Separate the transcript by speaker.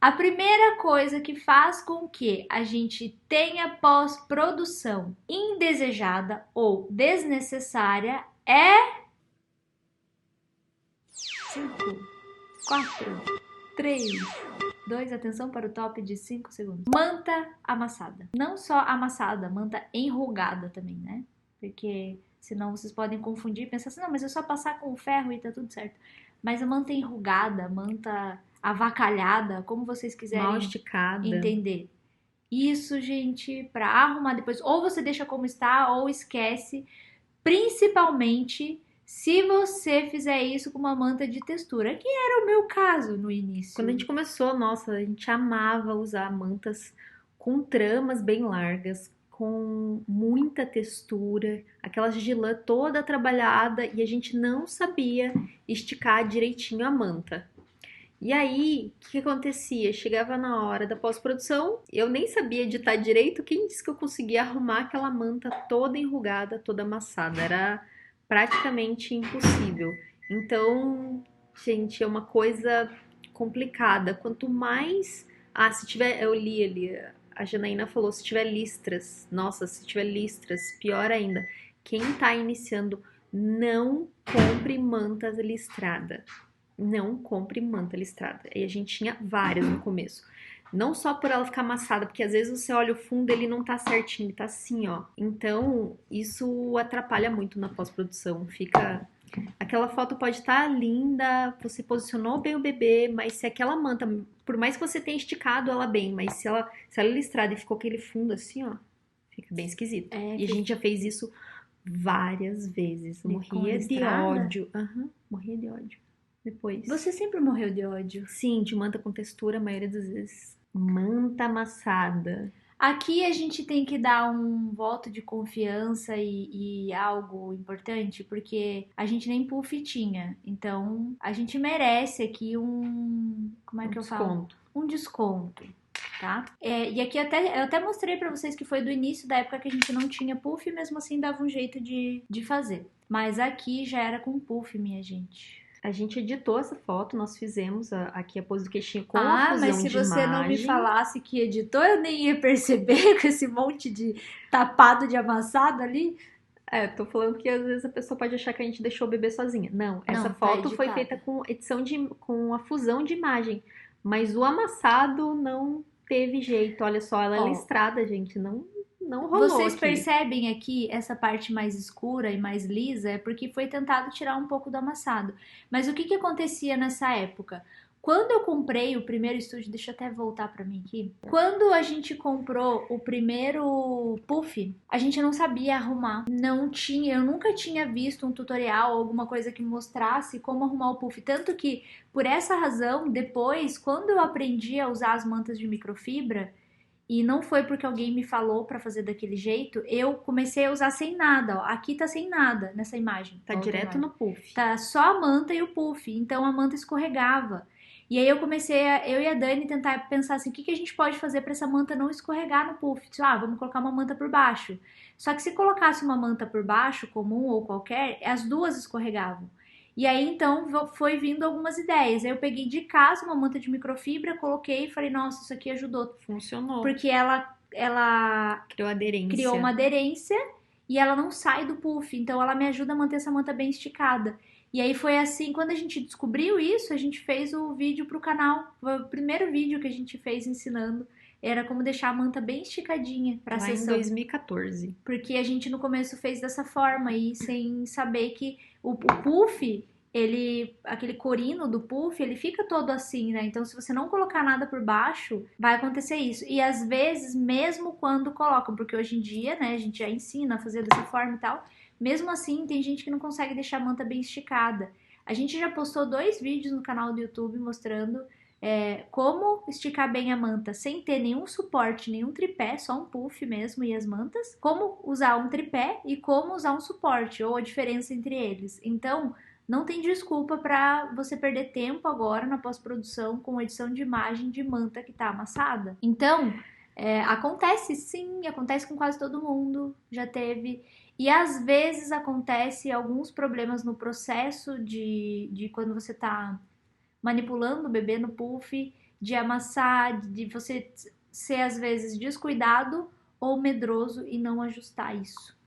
Speaker 1: A primeira coisa que faz com que a gente tenha pós-produção indesejada ou desnecessária é 5, 4, 3, 2, atenção para o top de 5 segundos. Manta amassada. Não só amassada, manta enrugada também, né? Porque senão vocês podem confundir e pensar assim, não, mas é só passar com o ferro e tá tudo certo. Mas a manta enrugada, manta avacalhada, como vocês
Speaker 2: Mal
Speaker 1: quiserem
Speaker 2: esticada.
Speaker 1: entender. Isso, gente, para arrumar depois, ou você deixa como está ou esquece, principalmente se você fizer isso com uma manta de textura, que era o meu caso no início.
Speaker 2: Quando a gente começou, nossa, a gente amava usar mantas com tramas bem largas, com muita textura, aquelas de lã toda trabalhada e a gente não sabia esticar direitinho a manta. E aí, o que acontecia? Chegava na hora da pós-produção, eu nem sabia editar direito. Quem disse que eu conseguia arrumar aquela manta toda enrugada, toda amassada? Era praticamente impossível. Então, gente, é uma coisa complicada. Quanto mais. Ah, se tiver. Eu li ali, a Janaína falou: se tiver listras, nossa, se tiver listras, pior ainda. Quem tá iniciando, não compre mantas listradas. Não compre manta listrada. E a gente tinha várias no começo. Não só por ela ficar amassada, porque às vezes você olha o fundo ele não tá certinho, ele tá assim, ó. Então, isso atrapalha muito na pós-produção. Fica. Aquela foto pode estar linda, você posicionou bem o bebê, mas se aquela manta, por mais que você tenha esticado ela bem, mas se ela é listrada e ficou aquele fundo assim, ó, fica bem esquisito. E a gente já fez isso várias vezes. Morria de
Speaker 1: listrada?
Speaker 2: ódio. Morria de ódio. Depois.
Speaker 1: Você sempre morreu de ódio?
Speaker 2: Sim, de manta com textura, a maioria das vezes. Manta amassada.
Speaker 1: Aqui a gente tem que dar um voto de confiança e algo importante, porque a gente nem puff tinha. Então, a gente merece aqui um... Como é que eu falo?
Speaker 2: Desconto.
Speaker 1: Um desconto, tá? E aqui eu até mostrei pra vocês que foi do início da época que a gente não tinha puff e mesmo assim dava um jeito de fazer. Mas aqui já era com puff, minha gente.
Speaker 2: A gente editou essa foto, nós fizemos aqui a pose do queixinho com a fusão de imagem.
Speaker 1: Mas se você não me falasse que editou, eu nem ia perceber com esse monte de tapado de amassado ali.
Speaker 2: Tô falando que às vezes a pessoa pode achar que a gente deixou o bebê sozinha. Não, essa
Speaker 1: Não, tá
Speaker 2: foto foi
Speaker 1: editada.
Speaker 2: feita com com a fusão de imagem. Mas o amassado não teve jeito. Olha só, ela é
Speaker 1: Ó,
Speaker 2: listrada, gente. Não rolou
Speaker 1: Vocês
Speaker 2: aqui.
Speaker 1: percebem aqui essa parte mais escura e mais lisa é porque foi tentado tirar um pouco do amassado. Mas o que que acontecia nessa época? Quando eu comprei o primeiro estúdio, deixa eu até voltar pra mim aqui. Quando a gente comprou o primeiro puff, a gente não sabia arrumar. Não tinha, eu nunca tinha visto um tutorial ou alguma coisa que mostrasse como arrumar o puff. Tanto que, por essa razão, depois, quando eu aprendi a usar as mantas de microfibra, e não foi porque alguém me falou pra fazer daquele jeito, eu comecei a usar sem nada, ó. Aqui tá sem nada nessa imagem.
Speaker 2: Tá
Speaker 1: Outra
Speaker 2: direto
Speaker 1: imagem.
Speaker 2: no puff.
Speaker 1: Tá só a manta e o puff, então a manta escorregava. E aí eu comecei, eu e a Dani tentar pensar assim, o que que a gente pode fazer pra essa manta não escorregar no puff? Vamos colocar uma manta por baixo. Só que se colocasse uma manta por baixo, comum ou qualquer, as duas escorregavam. E aí então foi vindo algumas ideias. Aí eu peguei de casa uma manta de microfibra, coloquei e falei, nossa, isso aqui ajudou.
Speaker 2: Funcionou.
Speaker 1: Porque ela
Speaker 2: Criou aderência.
Speaker 1: criou uma aderência e ela não sai do puff. Então ela me ajuda a manter essa manta bem esticada. E aí foi assim, quando a gente descobriu isso, a gente fez o vídeo pro canal. Foi o primeiro vídeo que a gente fez ensinando. Era como deixar a manta bem esticadinha pra
Speaker 2: Lá
Speaker 1: sessão.
Speaker 2: em 2014.
Speaker 1: Porque a gente no começo fez dessa forma e sem saber que o puff, aquele corino do puff, ele fica todo assim, né? Então se você não colocar nada por baixo, vai acontecer isso. E às vezes, mesmo quando colocam, porque hoje em dia, né, a gente já ensina a fazer dessa forma e tal, mesmo assim tem gente que não consegue deixar a manta bem esticada. A gente já postou 2 vídeos no canal do YouTube mostrando como esticar bem a manta sem ter nenhum suporte, nenhum tripé, só um puff mesmo e as mantas, como usar um tripé e como usar um suporte, ou a diferença entre eles. Então, não tem desculpa para você perder tempo agora na pós-produção com edição de imagem de manta que tá amassada. Então, acontece sim, acontece com quase todo mundo, já teve. E às vezes acontece alguns problemas no processo de quando você tá manipulando o bebê no puff, de amassar, de você ser às vezes descuidado ou medroso e não ajustar isso.